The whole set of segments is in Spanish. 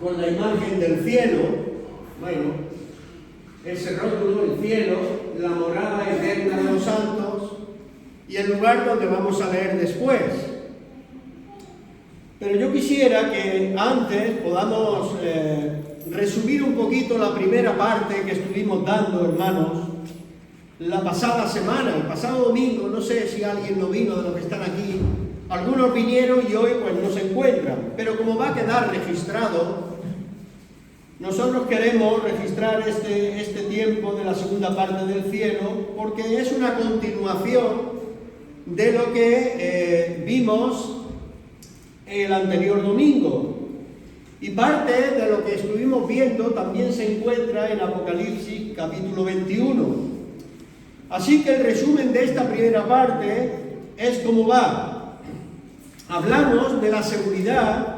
con la imagen del cielo. Bueno, ese rótulo, el cielo, la morada eterna de los santos y el lugar donde vamos a leer después. Pero yo quisiera que antes podamos resumir un poquito la primera parte que estuvimos dando, hermanos, la pasada semana, el pasado domingo. No sé si alguien no vino de los que están aquí. Algunos vinieron y hoy pues no se encuentran. Pero como va a quedar registrado, nosotros queremos registrar este tiempo de la segunda parte del cielo, porque es una continuación de lo que vimos el anterior domingo. Y parte de lo que estuvimos viendo también se encuentra en Apocalipsis capítulo 21. Así que el resumen de esta primera parte es como va. Hablamos de la seguridad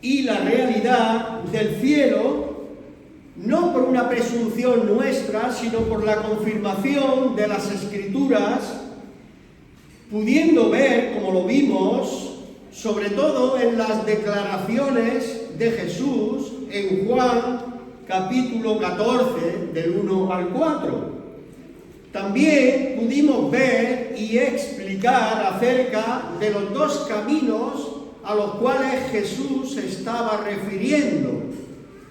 y la realidad del cielo, no por una presunción nuestra, sino por la confirmación de las Escrituras, pudiendo ver, como lo vimos, sobre todo en las declaraciones de Jesús en Juan capítulo 14, del 1 al 4. También pudimos ver y explicar acerca de los dos caminos a los cuales Jesús se estaba refiriendo.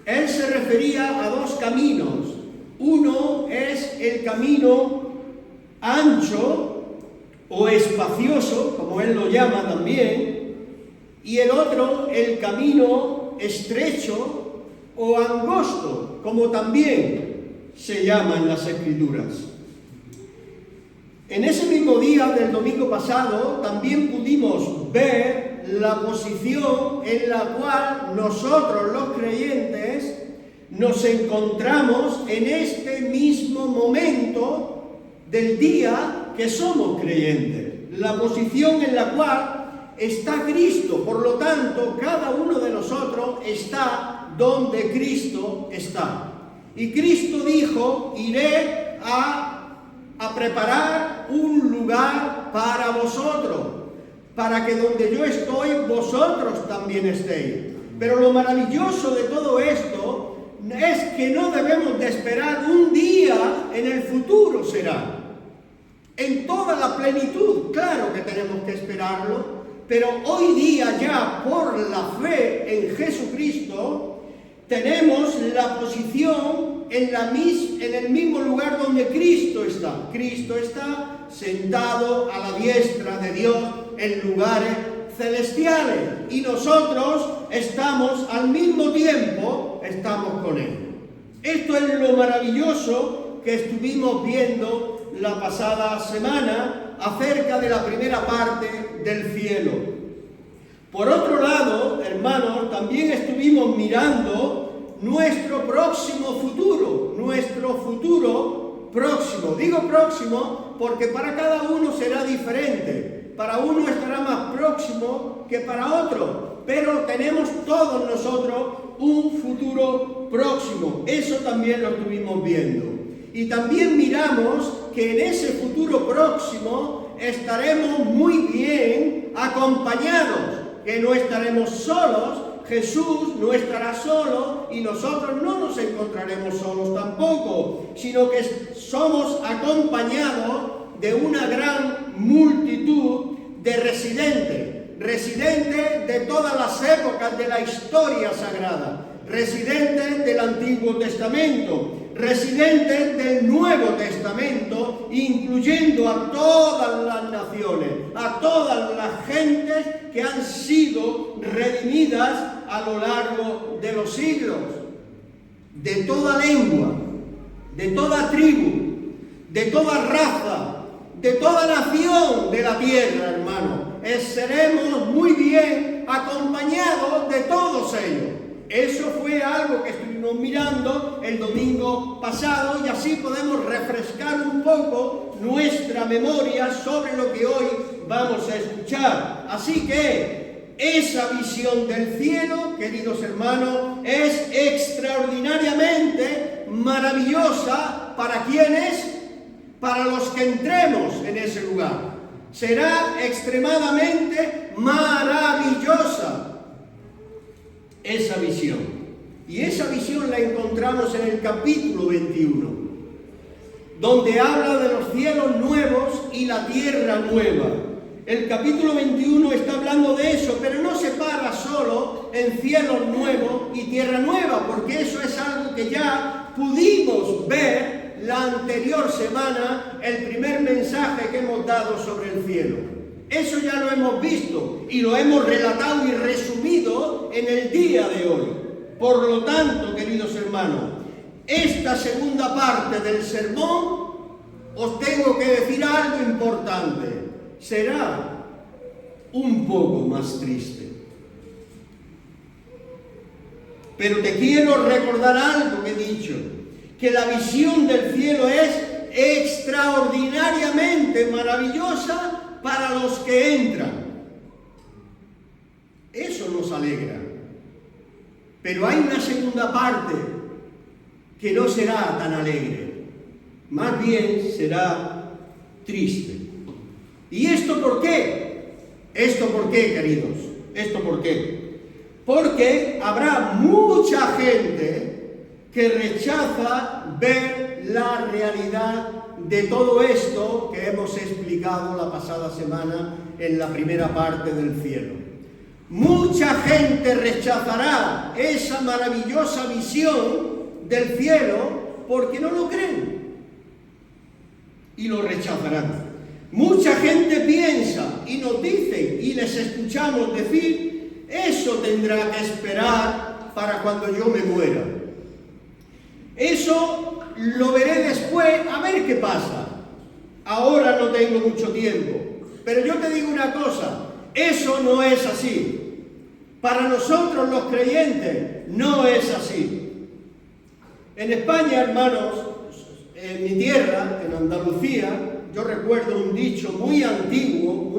Él se refería a dos caminos. Uno es el camino ancho o espacioso, como él lo llama también, y el otro el camino estrecho o angosto, como también se llama en las Escrituras. En ese mismo día del domingo pasado también pudimos ver la posición en la cual nosotros los creyentes nos encontramos en este mismo momento del día que somos creyentes. La posición en la cual está Cristo. Por lo tanto, cada uno de nosotros está donde Cristo está. Y Cristo dijo: iré a preparar un lugar para vosotros, para que donde yo estoy, vosotros también estéis. Pero lo maravilloso de todo esto es que no debemos de esperar un día en el futuro será. En toda la plenitud, claro que tenemos que esperarlo, pero hoy día ya por la fe en Jesucristo tenemos la posición en el mismo lugar donde Cristo está. Cristo está sentado a la diestra de Dios en lugares celestiales y nosotros estamos al mismo tiempo, estamos con Él. Esto es lo maravilloso que estuvimos viendo la pasada semana acerca de la primera parte del cielo. Por otro lado, hermanos, también estuvimos mirando nuestro próximo futuro próximo. Digo próximo porque para cada uno será diferente. Para uno estará más próximo que para otro, pero tenemos todos nosotros un futuro próximo. Eso también lo estuvimos viendo. Y también miramos que en ese futuro próximo estaremos muy bien acompañados, que no estaremos solos. Jesús no estará solo y nosotros no nos encontraremos solos tampoco, sino que somos acompañados de una gran multitud de residentes de todas las épocas de la historia sagrada, residentes del Antiguo Testamento, residentes del Nuevo Testamento, incluyendo a todas las naciones, a todas las gentes que han sido redimidas a lo largo de los siglos, de toda lengua, de toda tribu, de toda raza, de toda nación de la tierra, hermano. Seremos muy bien acompañados de todos ellos. Eso fue algo que estuvimos mirando el domingo pasado y así podemos refrescar un poco nuestra memoria sobre lo que hoy vamos a escuchar. Así que esa visión del cielo, queridos hermanos, es extraordinariamente maravillosa. ¿Para quiénes? Para los que entremos en ese lugar. Será extremadamente maravillosa esa visión. Y esa visión la encontramos en el capítulo 21, donde habla de los cielos nuevos y la tierra nueva. El capítulo 21 está hablando de eso, pero no se para solo en cielos nuevos y tierra nueva, porque eso es algo que ya pudimos ver la anterior semana, el primer mensaje que hemos dado sobre el cielo. Eso ya lo hemos visto y lo hemos relatado y resumido en el día de hoy. Por lo tanto, queridos hermanos, esta segunda parte del sermón, os tengo que decir algo importante. Será un poco más triste. Pero te quiero recordar algo que he dicho, que la visión del cielo es extraordinariamente maravillosa para los que entran. Eso nos alegra. Pero hay una segunda parte que no será tan alegre, más bien será triste. ¿Y esto por qué? ¿Esto por qué, queridos? ¿Esto por qué? Porque habrá mucha gente que rechaza ver la realidad de todo esto que hemos explicado la pasada semana en la primera parte del cielo. Mucha gente rechazará esa maravillosa visión del cielo porque no lo creen y lo rechazarán. Mucha gente piensa y nos dice y les escuchamos decir: eso tendrá que esperar para cuando yo me muera. Eso lo veré después, a ver qué pasa. Ahora no tengo mucho tiempo. Pero yo te digo una cosa, eso no es así. Para nosotros los creyentes no es así. En España, hermanos, en mi tierra, en Andalucía, yo recuerdo un dicho muy antiguo,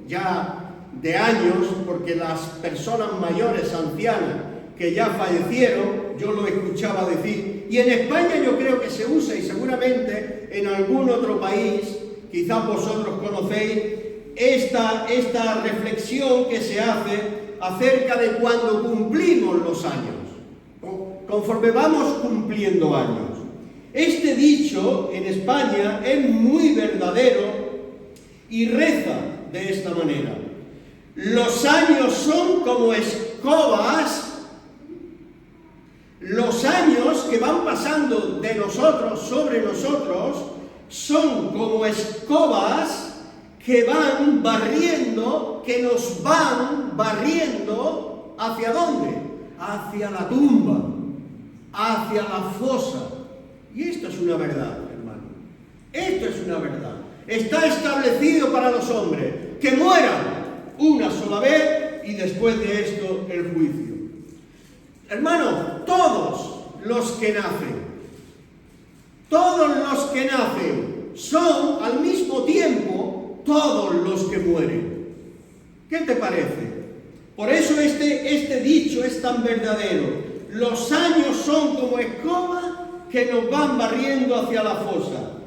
ya de años, porque las personas mayores, ancianas, que ya fallecieron, yo lo escuchaba decir, y en España yo creo que se usa, y seguramente en algún otro país, quizás vosotros conocéis, esta reflexión que se hace acerca de cuando cumplimos los años, conforme vamos cumpliendo años. Este dicho en España es muy verdadero y reza de esta manera: los años son como escobas. Los años que van pasando de nosotros sobre nosotros son como escobas que van barriendo, que nos van barriendo, ¿hacia dónde? Hacia la tumba, hacia la fosa. Y esto es una verdad, hermano. Esto es una verdad. Está establecido para los hombres que mueran una sola vez y después de esto el juicio. Hermano, todos los que nacen son al mismo tiempo todos los que mueren. ¿Qué te parece? Por eso este dicho es tan verdadero. Los años son como escobas que nos van barriendo hacia la fosa.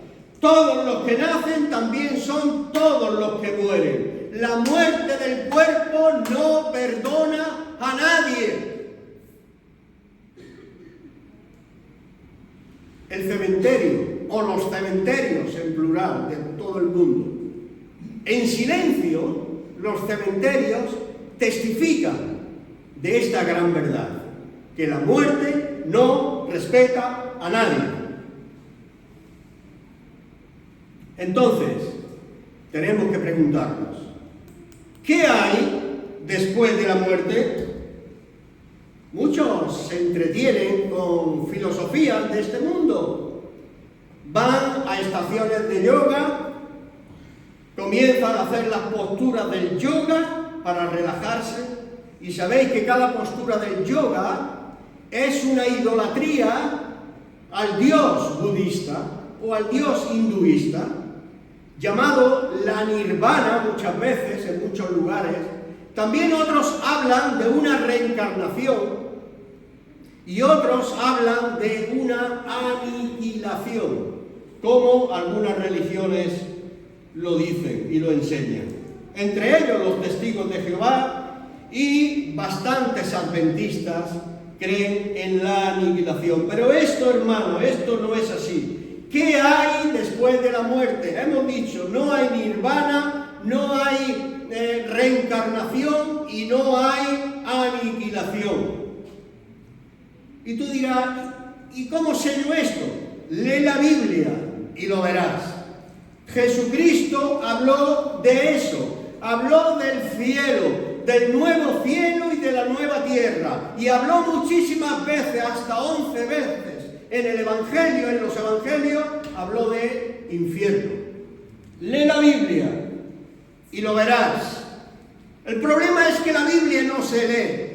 Todos los que nacen también son todos los que mueren. La muerte del cuerpo no perdona a nadie. El cementerio, o los cementerios en plural, de todo el mundo. En silencio, los cementerios testifican de esta gran verdad, que la muerte no respeta a nadie. Entonces, tenemos que preguntarnos, ¿qué hay después de la muerte? Muchos se entretienen con filosofías de este mundo. Van a estaciones de yoga, comienzan a hacer las posturas del yoga para relajarse, y sabéis que cada postura del yoga es una idolatría al dios budista o al dios hinduista, llamado la nirvana muchas veces, en muchos lugares. También otros hablan de una reencarnación y otros hablan de una aniquilación, como algunas religiones lo dicen y lo enseñan. Entre ellos los testigos de Jehová y bastantes adventistas creen en la aniquilación. Pero esto, hermano, esto no es así. ¿Qué hay después de la muerte? Hemos dicho, no hay nirvana, no hay reencarnación y no hay aniquilación. Y tú dirás, ¿y cómo sé yo esto? Lee la Biblia y lo verás. Jesucristo habló de eso, habló del cielo, del nuevo cielo y de la nueva tierra, y habló muchísimas veces, hasta 11 veces, en el Evangelio, en los Evangelios, habló de infierno. Lee la Biblia y lo verás. El problema es que la Biblia no se lee.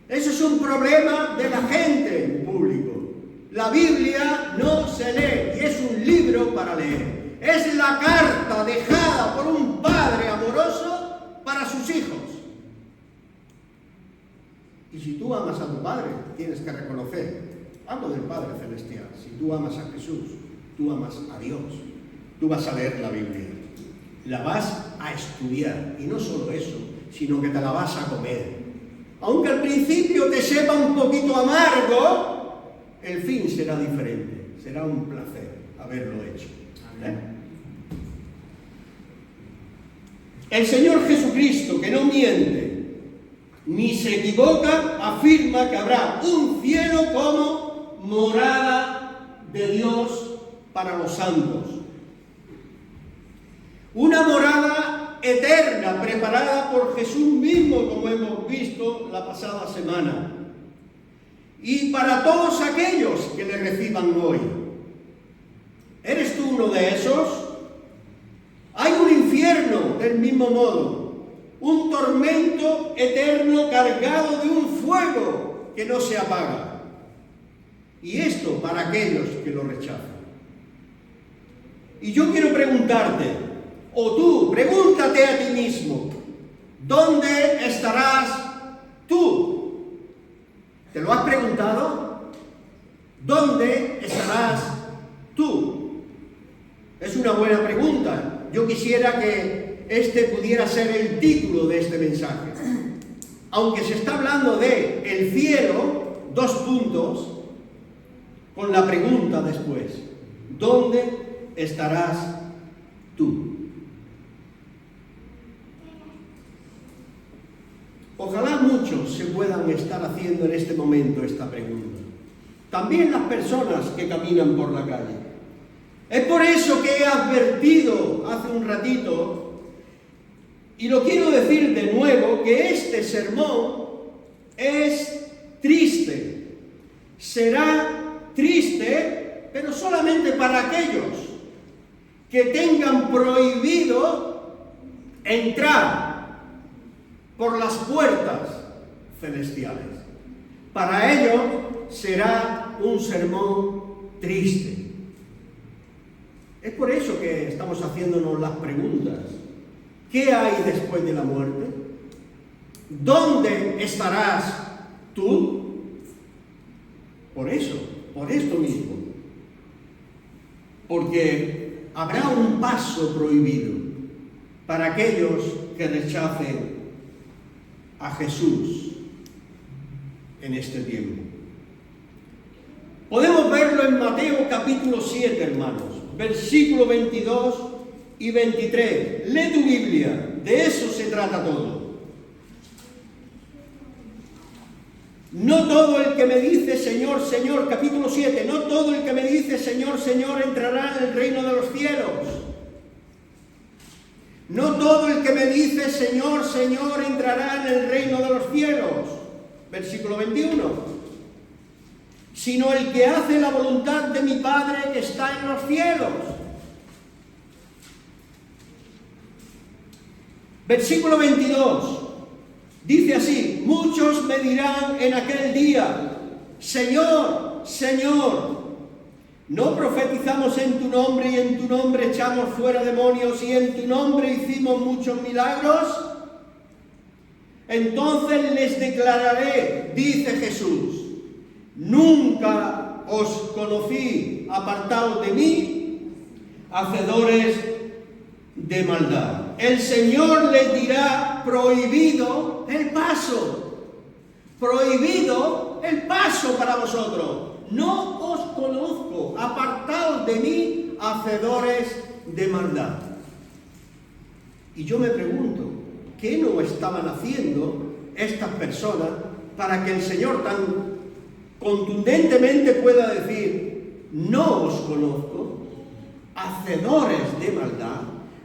Eso es un problema de la gente en público. La Biblia no se lee y es un libro para leer. Es la carta dejada por un padre amoroso para sus hijos. Y si tú amas a tu padre, tienes que reconocer, hablo del Padre Celestial, si tú amas a Jesús, tú amas a Dios, tú vas a leer la Biblia, la vas a estudiar, y no solo eso, sino que te la vas a comer. Aunque al principio te sepa un poquito amargo, el fin será diferente, será un placer haberlo hecho. El Señor Jesucristo, que no miente ni se equivoca, afirma que habrá un cielo como morada de Dios para los santos. Una morada eterna preparada por Jesús mismo, como hemos visto la pasada semana. Y para todos aquellos que le reciban hoy. ¿Eres tú uno de esos? Hay un infierno del mismo modo. Un tormento eterno cargado de un fuego que no se apaga. Y esto para aquellos que lo rechazan. Y yo quiero preguntarte, o tú, pregúntate a ti mismo, ¿dónde estarás tú? ¿Te lo has preguntado? ¿Dónde estarás tú? Es una buena pregunta. Yo quisiera que este pudiera ser el título de este mensaje. Aunque se está hablando de el cielo, 2 puntos, con la pregunta después. ¿Dónde estarás tú? Ojalá muchos se puedan estar haciendo en este momento esta pregunta. También las personas que caminan por la calle. Es por eso que he advertido hace un ratito, y lo quiero decir de nuevo, que este sermón es triste. Será triste, pero solamente para aquellos que tengan prohibido entrar por las puertas celestiales. Para ellos será un sermón triste. Es por eso que estamos haciéndonos las preguntas. ¿Qué hay después de la muerte? ¿Dónde estarás tú? Por eso, por esto mismo. Porque habrá un paso prohibido para aquellos que rechacen a Jesús en este tiempo. Podemos verlo en Mateo capítulo 7, hermanos, versículo 22 y 23. Lee tu Biblia, de eso se trata todo. No todo el que me dice Señor, Señor, capítulo 7, no todo el que me dice Señor, Señor entrará en el reino de los cielos. No todo el que me dice Señor, Señor entrará en el reino de los cielos. Versículo 21. Sino el que hace la voluntad de mi Padre que está en los cielos. Versículo 22. Dice así: muchos me dirán en aquel día, Señor, Señor, ¿no profetizamos en tu nombre y en tu nombre echamos fuera demonios y en tu nombre hicimos muchos milagros? Entonces les declararé, dice Jesús, nunca os conocí, apartados de mí, hacedores de maldad. El Señor les dirá, prohibido el paso, prohibido el paso para vosotros. No os conozco, apartaos de mí, hacedores de maldad. Y yo me pregunto, ¿qué no estaban haciendo estas personas para que el Señor tan contundentemente pueda decir, no os conozco, hacedores de maldad,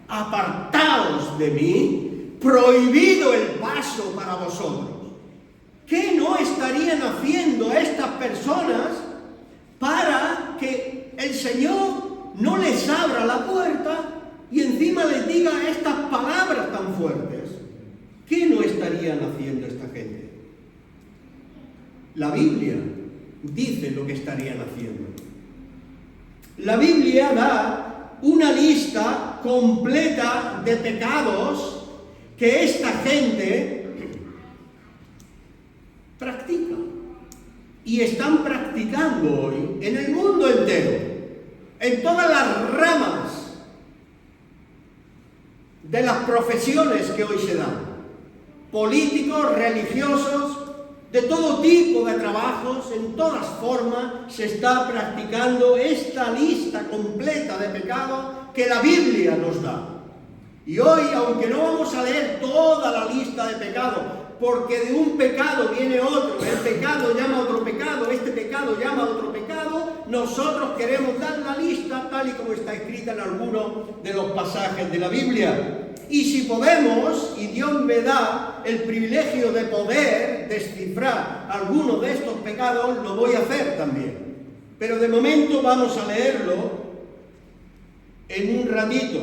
apartaos de mí, prohibido el paso para vosotros? ¿Qué no estarían haciendo estas personas para que el Señor no les abra la puerta y encima les diga estas palabras tan fuertes? ¿Qué no estarían haciendo esta gente? La Biblia dice lo que estarían haciendo. La Biblia da una lista completa de pecados que esta gente practica y están practicando hoy en el mundo entero, en todas las ramas de las profesiones que hoy se dan, políticos, religiosos, de todo tipo de trabajos, en todas formas se está practicando esta lista completa de pecados que la Biblia nos da. Y hoy, aunque no vamos a leer toda la lista de pecados, porque de un pecado viene otro, el pecado llama a otro pecado, este pecado llama a otro pecado, nosotros queremos dar la lista tal y como está escrita en algunos de los pasajes de la Biblia. Y si podemos, y Dios me da el privilegio de poder descifrar algunos de estos pecados, lo voy a hacer también. Pero de momento vamos a leerlo en un ratito.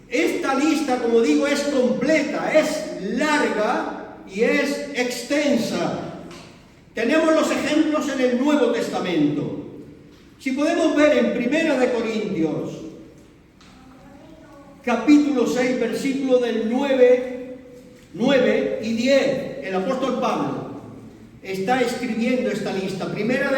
Esta lista, como digo, es completa, es larga y es extensa. Tenemos los ejemplos en el Nuevo Testamento. Si podemos ver en 1 Corintios, capítulo 6, versículo del 9 y 10, el apóstol Pablo está escribiendo esta lista. 1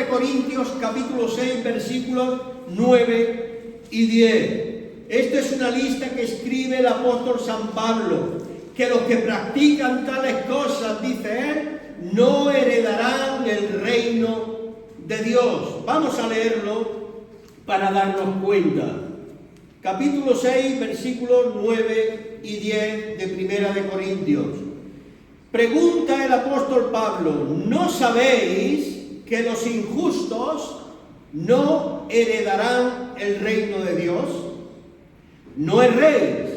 Corintios, capítulo 6, versículos 9 y 10. Esta es una lista que escribe el apóstol San Pablo, que los que practican tales cosas, dice él, no heredarán el reino de Dios. Vamos a leerlo para darnos cuenta. Capítulo 6, versículos 9 y 10 de 1 Corintios. Pregunta el apóstol Pablo, ¿no sabéis que los injustos no heredarán el reino de Dios? No erréis,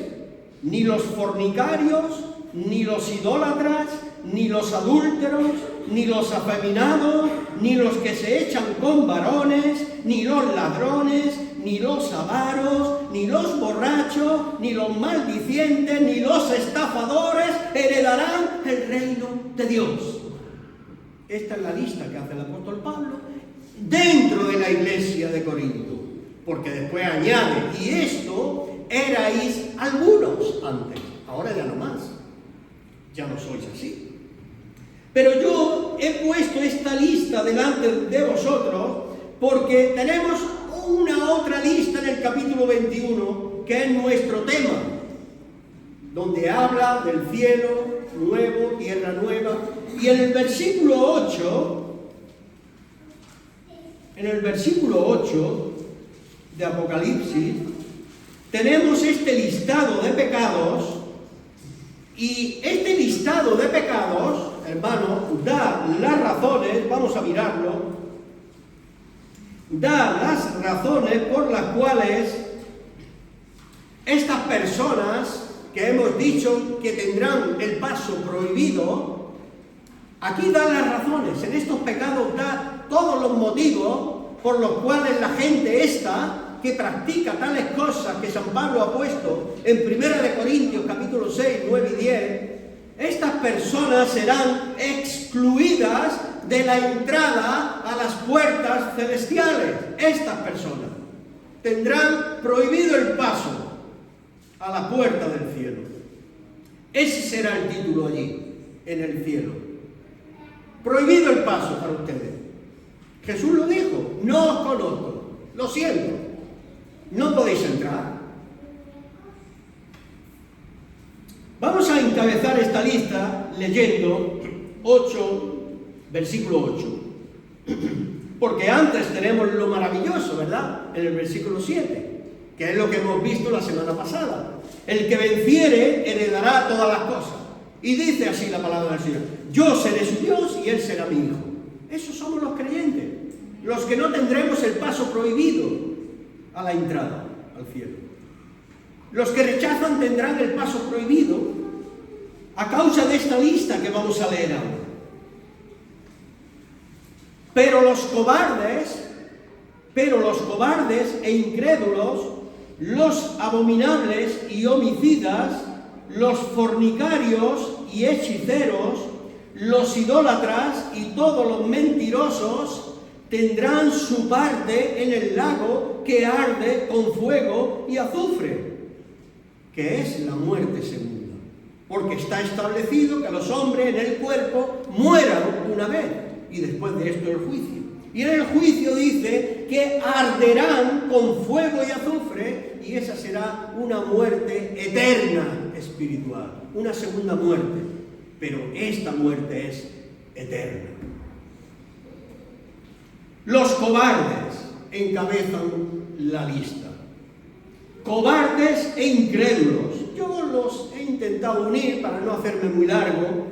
ni los fornicarios, ni los idólatras, ni los adúlteros, ni los afeminados, ni los que se echan con varones, ni los ladrones, ni los avaros, ni los borrachos, ni los maldicientes, ni los estafadores heredarán el reino de Dios. Esta es la lista que hace el apóstol Pablo dentro de la iglesia de Corinto, porque después añade, y esto erais algunos antes, ahora ya no más, ya no sois así. Pero yo he puesto esta lista delante de vosotros porque tenemos una otra lista en el capítulo 21 que es nuestro tema, donde habla del cielo nuevo, tierra nueva, y en el versículo 8 de Apocalipsis tenemos este listado de pecados, y este listado de pecados, hermano, da las razones, vamos a mirarlo, da las razones por las cuales estas personas que hemos dicho que tendrán el paso prohibido, aquí da las razones, en estos pecados da todos los motivos por los cuales la gente esta que practica tales cosas que San Pablo ha puesto en 1 Corintios capítulo 6, 9 y 10, estas personas serán excluidas de la entrada a las puertas celestiales. Estas personas tendrán prohibido el paso a la puerta del cielo. Ese será el título allí, en el cielo. Prohibido el paso para ustedes. Jesús lo dijo, no os conozco, lo siento, no podéis entrar. Vamos a encabezar esta lista leyendo versículo 8. Porque antes tenemos lo maravilloso, ¿verdad? En el versículo 7, que es lo que hemos visto la semana pasada. El que venciere heredará todas las cosas. Y dice así la palabra del Señor: yo seré su Dios y él será mi hijo. Esos somos los creyentes, los que no tendremos el paso prohibido a la entrada al cielo. Los que rechazan tendrán el paso prohibido a causa de esta lista que vamos a leer ahora. Pero los cobardes e incrédulos, los abominables y homicidas, los fornicarios y hechiceros, los idólatras y todos los mentirosos tendrán su parte en el lago que arde con fuego y azufre, que es la muerte segunda, porque está establecido que los hombres en el cuerpo mueran una vez y después de esto el juicio. Y en el juicio dice que arderán con fuego y azufre, y esa será una muerte eterna espiritual, una segunda muerte, pero esta muerte es eterna. Los cobardes encabezan la lista. Cobardes e incrédulos. Yo los he intentado unir para no hacerme muy largo,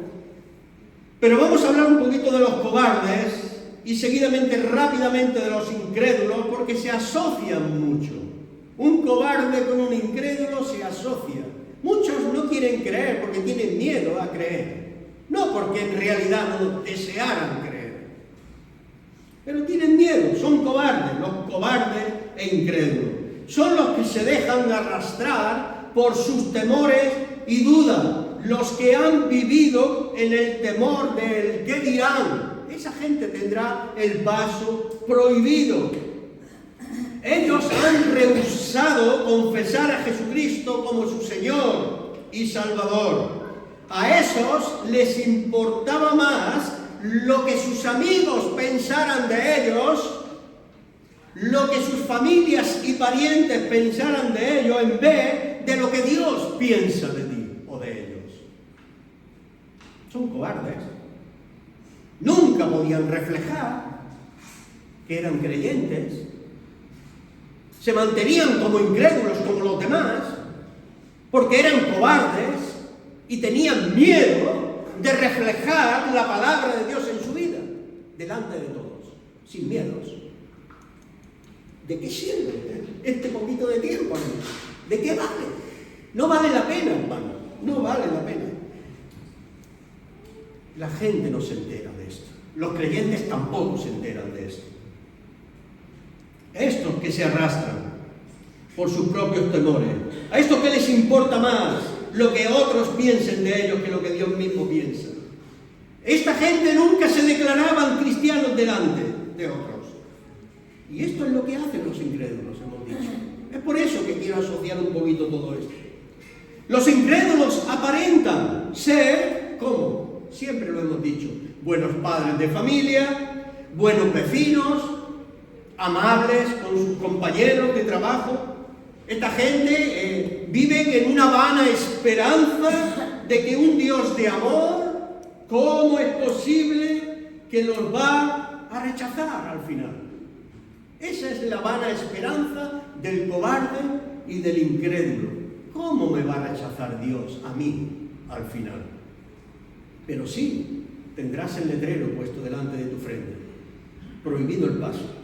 pero vamos a hablar un poquito de los cobardes y seguidamente, rápidamente, de los incrédulos, porque se asocian mucho. Un cobarde con un incrédulo se asocia. Muchos no quieren creer porque tienen miedo a creer, no porque en realidad no desearan creer, pero tienen miedo, son cobardes. Los cobardes e incrédulos son los que se dejan arrastrar por sus temores y dudas, los que han vivido en el temor del qué dirán. Esa gente tendrá el paso prohibido. Ellos han rehusado confesar a Jesucristo como su Señor y Salvador. A esos les importaba más lo que sus amigos pensaran de ellos, lo que sus familias y parientes pensaran de ellos, en vez de lo que Dios piensa de ti o de ellos. Son cobardes. Nunca podían reflejar que eran creyentes. Se mantenían como incrédulos como los demás, porque eran cobardes y tenían miedo de reflejar la palabra de Dios en su vida, delante de todos, sin miedos. ¿De qué sirve este poquito de tiempo? ¿De qué vale? No vale la pena, hermano, no vale la pena. La gente no se entera de esto. Los creyentes tampoco se enteran de esto. Estos que se arrastran por sus propios temores, a estos que les importa más lo que otros piensen de ellos que lo que Dios mismo piensa. Esta gente nunca se declaraban cristianos delante de otros. Y esto es lo que hacen los incrédulos, hemos dicho. Es por eso que quiero asociar un poquito todo esto. Los incrédulos aparentan ser, ¿cómo? Siempre lo hemos dicho, buenos padres de familia, buenos vecinos, amables con sus compañeros de trabajo. Esta gente vive en una vana esperanza de que un Dios de amor, ¿cómo es posible que los va a rechazar al final? Esa es la vana esperanza del cobarde y del incrédulo. ¿Cómo me va a rechazar Dios a mí al final? Pero sí, tendrás el letrero puesto delante de tu frente. Prohibido el paso.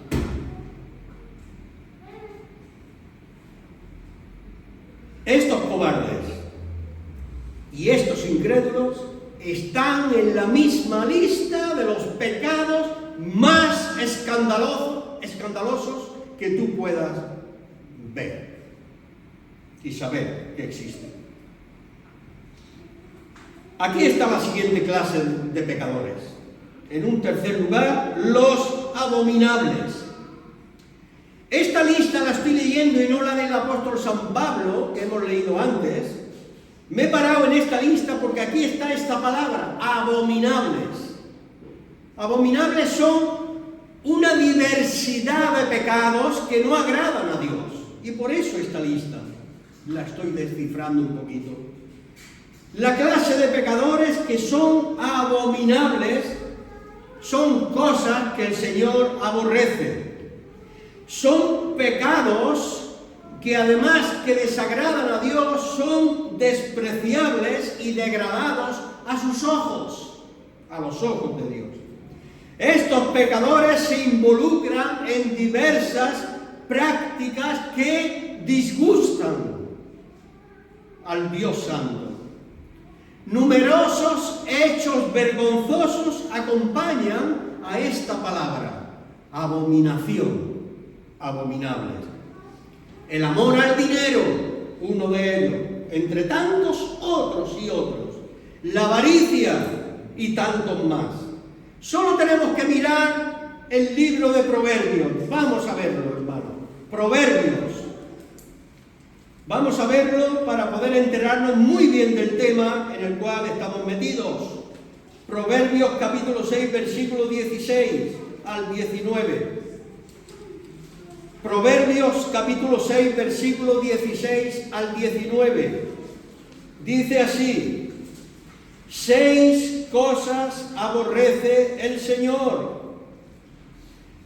Estos cobardes y estos incrédulos están en la misma lista de los pecados más escandalosos que tú puedas ver y saber que existen. Aquí está la siguiente clase de pecadores. En un tercer lugar, los abominables. Esta lista la estoy leyendo y no la del apóstol San Pablo, que hemos leído antes. Me he parado en esta lista porque aquí está esta palabra, abominables. Abominables son una diversidad de pecados que no agradan a Dios. Y por eso esta lista la estoy descifrando un poquito. La clase de pecadores que son abominables son cosas que el Señor aborrece. Son pecados que además que desagradan a Dios, son despreciables y degradados a sus ojos, a los ojos de Dios. Estos pecadores se involucran en diversas prácticas que disgustan al Dios Santo. Numerosos hechos vergonzosos acompañan a esta palabra: abominación, abominables. El amor al dinero, uno de ellos, entre tantos otros y otros. La avaricia y tantos más. Solo tenemos que mirar el libro de Proverbios. Vamos a verlo, hermano. Proverbios. Vamos a verlo para poder enterarnos muy bien del tema en el cual estamos metidos. Proverbios capítulo 6, versículo 16 al 19. Proverbios capítulo 6, versículo 16 al 19. Dice así: 6 cosas aborrece el Señor,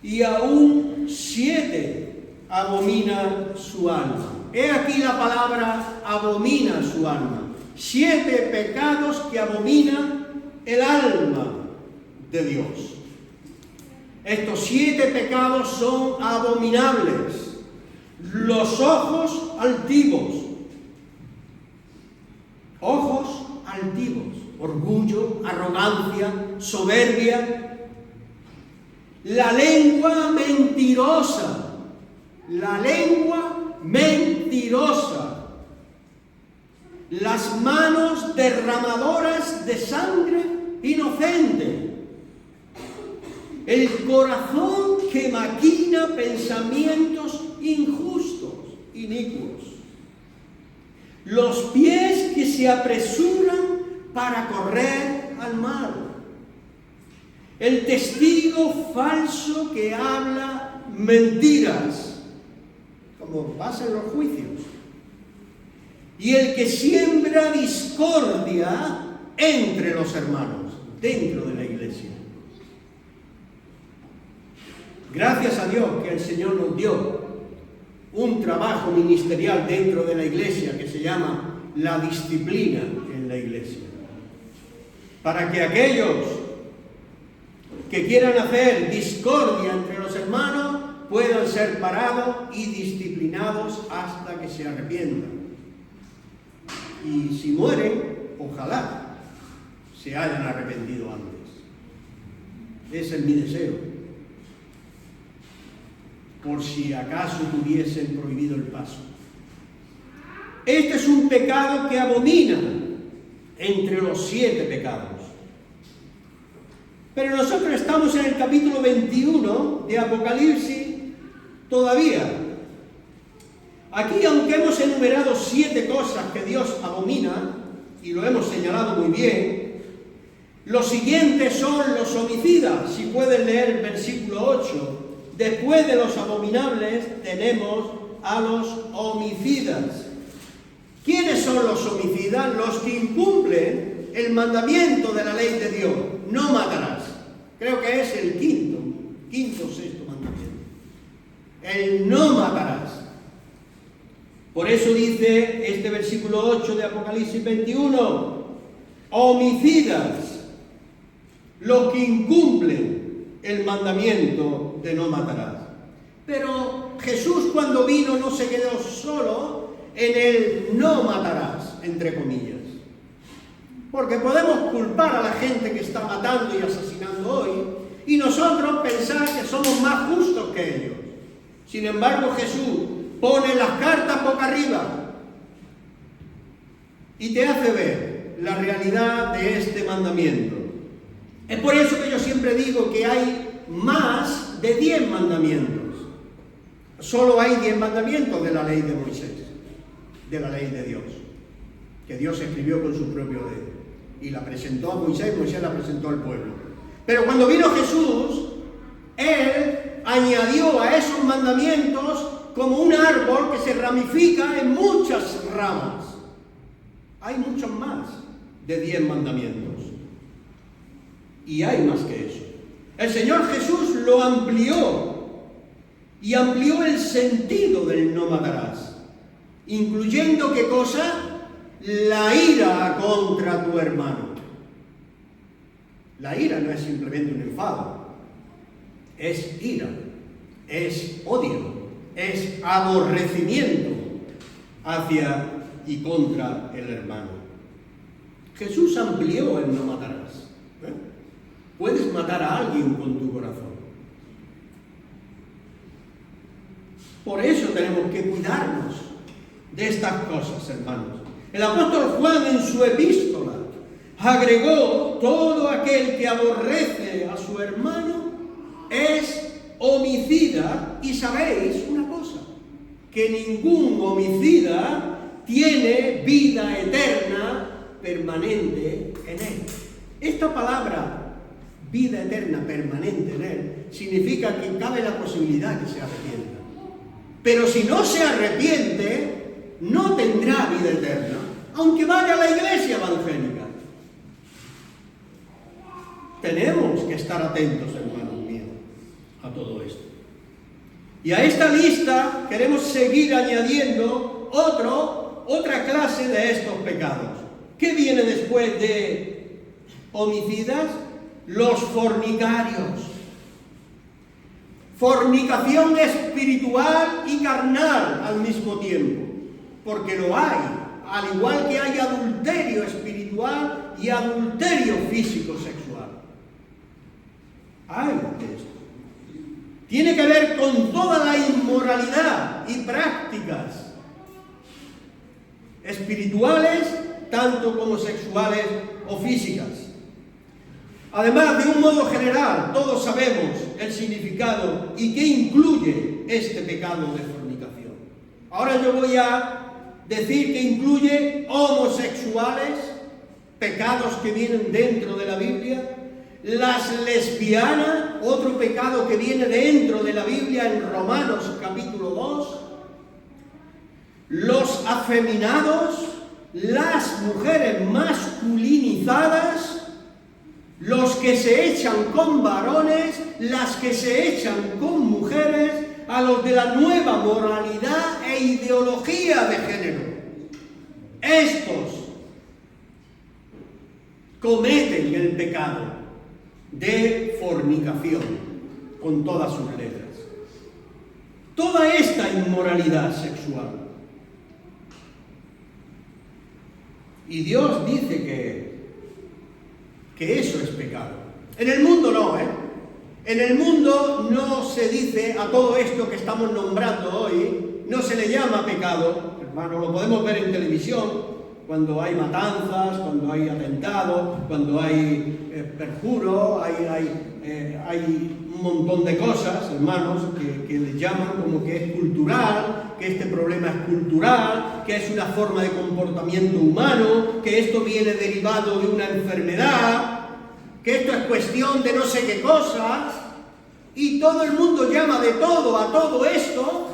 y aún 7 abomina su alma. He aquí la palabra abomina su alma. 7 pecados que abominan el alma de Dios. Estos 7 pecados son abominables. Los ojos altivos. Ojos altivos. Orgullo, arrogancia, soberbia. La lengua mentirosa. La lengua mentirosa. Las manos derramadoras de sangre inocente. El corazón que maquina pensamientos injustos, inicuos. Los pies que se apresuran para correr al mal. El testigo falso que habla mentiras, como pasa en los juicios. Y el que siembra discordia entre los hermanos, dentro de la iglesia. Gracias a Dios que el Señor nos dio un trabajo ministerial dentro de la iglesia que se llama la disciplina en la iglesia. Para que aquellos que quieran hacer discordia entre los hermanos puedan ser parados y disciplinados hasta que se arrepientan. Y si mueren, ojalá se hayan arrepentido antes. Ese es mi deseo. Por si acaso tuviesen prohibido el paso. Este es un pecado que abomina entre los 7 pecados. Pero nosotros estamos en el capítulo 21 de Apocalipsis todavía. Aquí, aunque hemos enumerado 7 cosas que Dios abomina, y lo hemos señalado muy bien, los siguientes son los homicidas. Si pueden leer el versículo 8. Después de los abominables tenemos a los homicidas. ¿Quiénes son los homicidas? Los que incumplen el mandamiento de la ley de Dios. No matarás. Creo que es el quinto o sexto mandamiento. El no matarás. Por eso dice este versículo 8 de Apocalipsis 21. Homicidas. Los que incumplen el mandamiento de no matarás. Pero Jesús, cuando vino, no se quedó solo en el no matarás, entre comillas. Porque podemos culpar a la gente que está matando y asesinando hoy y nosotros pensar que somos más justos que ellos. Sin embargo, Jesús pone las cartas boca arriba y te hace ver la realidad de este mandamiento. Es por eso que yo siempre digo que hay más de 10 mandamientos. Solo hay 10 mandamientos de la ley de Moisés, de la ley de Dios, que Dios escribió con su propio dedo y la presentó a Moisés, Moisés la presentó al pueblo. Pero cuando vino Jesús, Él añadió a esos mandamientos como un árbol que se ramifica en muchas ramas. Hay muchos más de 10 mandamientos. Y hay más que eso. El Señor Jesús lo amplió y amplió el sentido del no matarás, incluyendo ¿qué cosa? La ira contra tu hermano. La ira no es simplemente un enfado, es ira, es odio, es aborrecimiento hacia y contra el hermano. Jesús amplió el no matarás. Puedes matar a alguien con tu corazón. Por eso tenemos que cuidarnos de estas cosas, hermanos. El apóstol Juan en su epístola agregó: todo aquel que aborrece a su hermano es homicida. Y sabéis una cosa, que ningún homicida tiene vida eterna permanente en él. Esta palabra, vida eterna permanente en él, significa que cabe la posibilidad que se arrepienta. Pero si no se arrepiente, no tendrá vida eterna, aunque vaya a la iglesia evangélica. Tenemos que estar atentos, hermanos míos, a todo esto. Y a esta lista queremos seguir añadiendo otra clase de estos pecados. ¿Qué viene después de homicidas? Los fornicarios. Fornicación espiritual y carnal al mismo tiempo, porque lo hay, al igual que hay adulterio espiritual y adulterio físico-sexual. Hay de esto. Tiene que ver con toda la inmoralidad y prácticas espirituales, tanto como sexuales o físicas. Además, de un modo general, todos sabemos el significado y qué incluye este pecado de fornicación. Ahora yo voy a decir que incluye homosexuales, pecados que vienen dentro de la Biblia, las lesbianas, otro pecado que viene dentro de la Biblia en Romanos capítulo 2, los afeminados, las mujeres masculinizadas, los que se echan con varones, las que se echan con mujeres, a los de la nueva moralidad e ideología de género. Estos cometen el pecado de fornicación con todas sus letras. Toda esta inmoralidad sexual. Y Dios dice que eso es pecado. En el mundo no, En el mundo no se dice a todo esto que estamos nombrando hoy, no se le llama pecado, hermano, lo podemos ver en televisión, cuando hay matanzas, cuando hay atentados, cuando hay perjuro, hay un montón de cosas, hermanos, que les llaman como que es cultural, que este problema es cultural, que es una forma de comportamiento humano, que esto viene derivado de una enfermedad, que esto es cuestión de no sé qué cosas, y todo el mundo llama de todo a todo esto,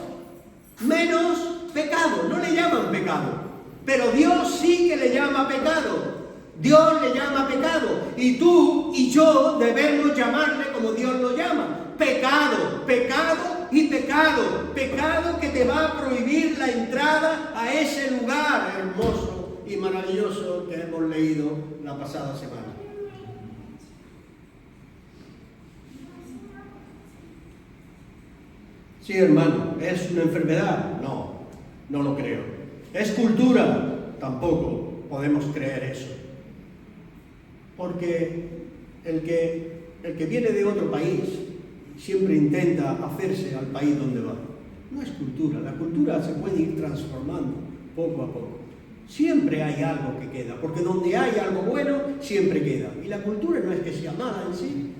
menos pecado. No le llaman pecado, pero Dios sí que le llama pecado. Dios le llama pecado, y tú y yo debemos llamarle como Dios lo llama: pecado, pecado y pecado. Pecado que te va a prohibir la entrada a ese lugar hermoso y maravilloso que hemos leído la pasada semana. Sí, hermano, ¿es una enfermedad? No, no lo creo. ¿Es cultura? Tampoco podemos creer eso. Porque el que viene de otro país siempre intenta hacerse al país donde va. No es cultura, la cultura se puede ir transformando poco a poco. Siempre hay algo que queda, porque donde hay algo bueno, siempre queda. Y la cultura no es que sea mala en sí,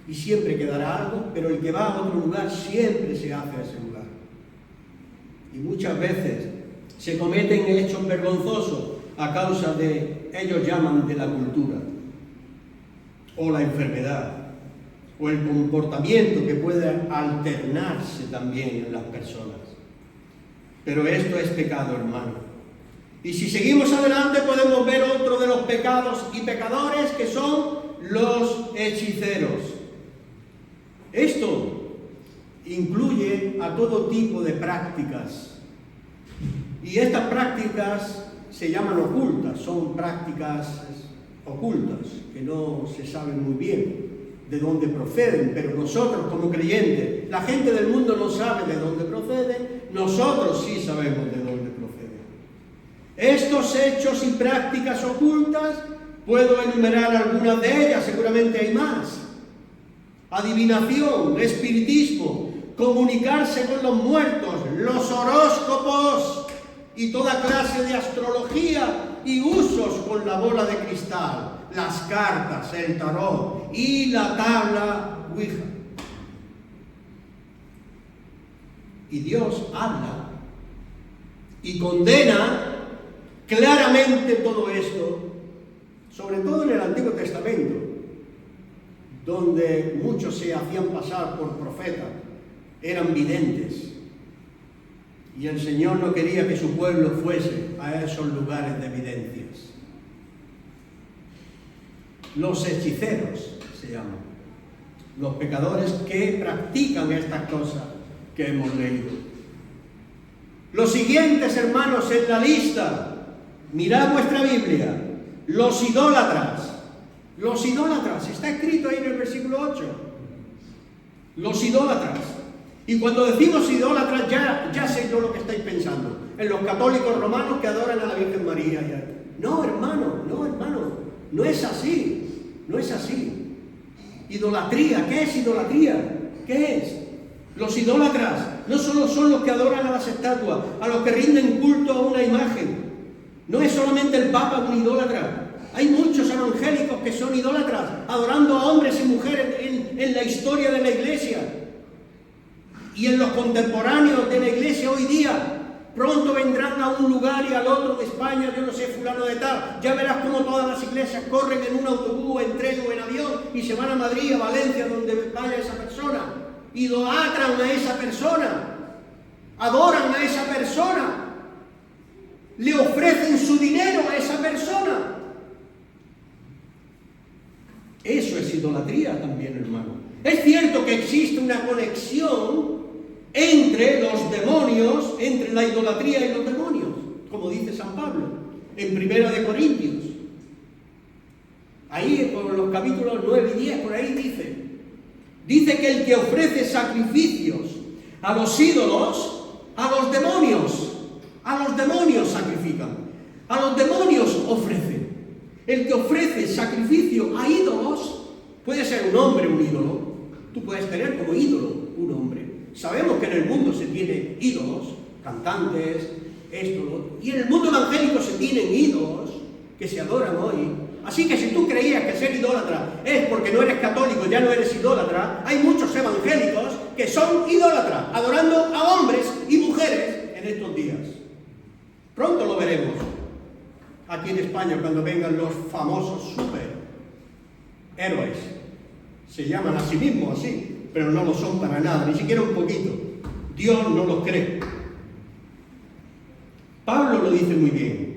y siempre quedará algo, pero el que va a otro lugar siempre se hace a ese lugar. Y muchas veces se cometen hechos vergonzosos a causa de, ellos llaman de la cultura, o la enfermedad, o el comportamiento que puede alternarse también en las personas. Pero esto es pecado, hermano. Y si seguimos adelante podemos ver otro de los pecados y pecadores, que son los hechiceros. Esto incluye a todo tipo de prácticas. Y estas prácticas se llaman ocultas, son prácticas ocultas, que no se sabe muy bien de dónde proceden, pero nosotros como creyentes, la gente del mundo no sabe de dónde proceden, nosotros sí sabemos de dónde proceden. Estos hechos y prácticas ocultas, puedo enumerar algunas de ellas, seguramente hay más. Adivinación, espiritismo, comunicarse con los muertos, los horóscopos y toda clase de astrología y usos con la bola de cristal, las cartas, el tarot y la tabla Ouija. Y Dios habla y condena claramente todo esto, sobre todo en el Antiguo Testamento, donde muchos se hacían pasar por profetas, eran videntes. Y el Señor no quería que su pueblo fuese a esos lugares de evidencias. Los hechiceros se llaman, los pecadores que practican estas cosas que hemos leído. Los siguientes, hermanos, en la lista, mirad vuestra Biblia, los idólatras. Los idólatras, está escrito ahí en el versículo 8. Los idólatras. Y cuando decimos idólatras, ya sé yo lo que estáis pensando. En los católicos romanos que adoran a la Virgen María. No, hermano, no es así. No es así. Idolatría, ¿qué es idolatría? ¿Qué es? Los idólatras no solo son los que adoran a las estatuas, a los que rinden culto a una imagen. No es solamente el Papa un idólatra. Hay muchos evangélicos que son idólatras, adorando a hombres y mujeres en la historia de la Iglesia. Y en los contemporáneos de la Iglesia hoy día, pronto vendrán a un lugar y al otro de España, yo no sé, fulano de tal. Ya verás cómo todas las iglesias corren en un autobús, en tren o en avión y se van a Madrid, a Valencia, donde vaya esa persona. Idolatran a esa persona, adoran a esa persona, le ofrecen su dinero a esa persona. Eso es idolatría también, hermano. Es cierto que existe una conexión entre los demonios, entre la idolatría y los demonios, como dice San Pablo en 1 Corintios. Ahí por los capítulos 9 y 10, por ahí dice que el que ofrece sacrificios a los ídolos, a los demonios sacrifican, a los demonios ofrecen. El que ofrece sacrificio a ídolos, puede ser un hombre un ídolo, tú puedes tener como ídolo un hombre. Sabemos que en el mundo se tiene ídolos, cantantes, y en el mundo evangélico se tienen ídolos que se adoran hoy. Así que si tú creías que ser idólatra es porque no eres católico, ya no eres idólatra, hay muchos evangélicos que son idólatras, adorando a hombres y mujeres en estos días. Pronto lo veremos aquí en España cuando vengan los famosos superhéroes. Se llaman a sí mismos así, pero no lo son para nada, ni siquiera un poquito. Dios no los cree. Pablo lo dice muy bien.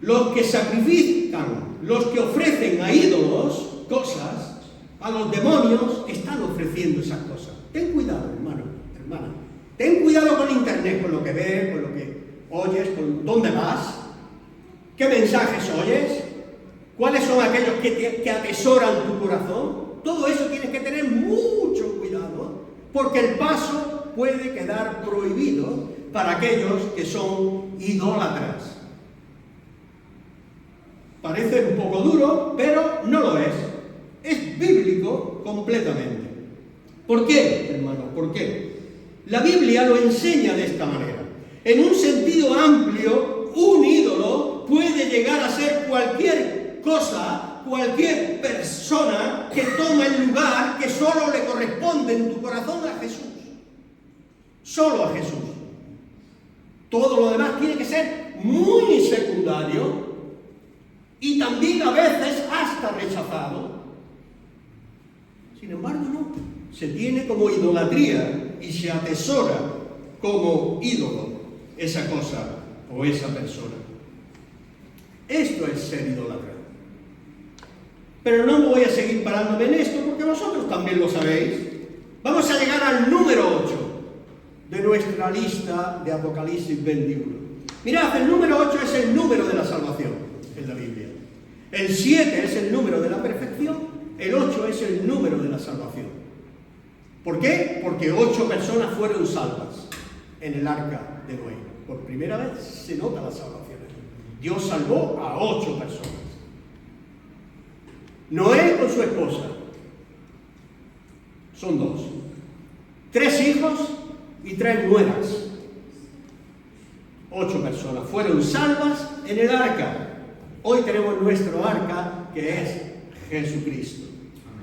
Los que sacrifican, los que ofrecen a ídolos cosas, a los demonios, están ofreciendo esas cosas. Ten cuidado, hermano, hermana. Ten cuidado con internet, con lo que ves, con lo que oyes, con dónde vas, qué mensajes oyes, cuáles son aquellos que atesoran tu corazón. Todo eso tienes que tener mucho cuidado, porque el paso puede quedar prohibido para aquellos que son idólatras. Parece un poco duro, pero no lo es. Es bíblico completamente. ¿Por qué, hermano? ¿Por qué? La Biblia lo enseña de esta manera. En un sentido amplio, un ídolo puede llegar a ser cualquier cosa, cualquier persona que toma el lugar que solo le corresponde en tu corazón a Jesús. Solo a Jesús. Todo lo demás tiene que ser muy secundario y también a veces hasta rechazado. Sin embargo, no. Se tiene como idolatría y se atesora como ídolo esa cosa o esa persona. Esto es ser idólatra. Pero no me voy a seguir parándome en esto porque vosotros también lo sabéis. Vamos a llegar al número 8 de nuestra lista de Apocalipsis 21. Mirad, el número 8 es el número de la salvación en la Biblia. El 7 es el número de la perfección, el 8 es el número de la salvación. ¿Por qué? Porque 8 personas fueron salvas en el arca de Noé. Por primera vez se nota la salvación. Dios salvó a 8 personas. Noé con su esposa. Son 2. 3 hijos y 3 nueras. 8 personas fueron salvas en el arca. Hoy tenemos nuestro arca, que es Jesucristo.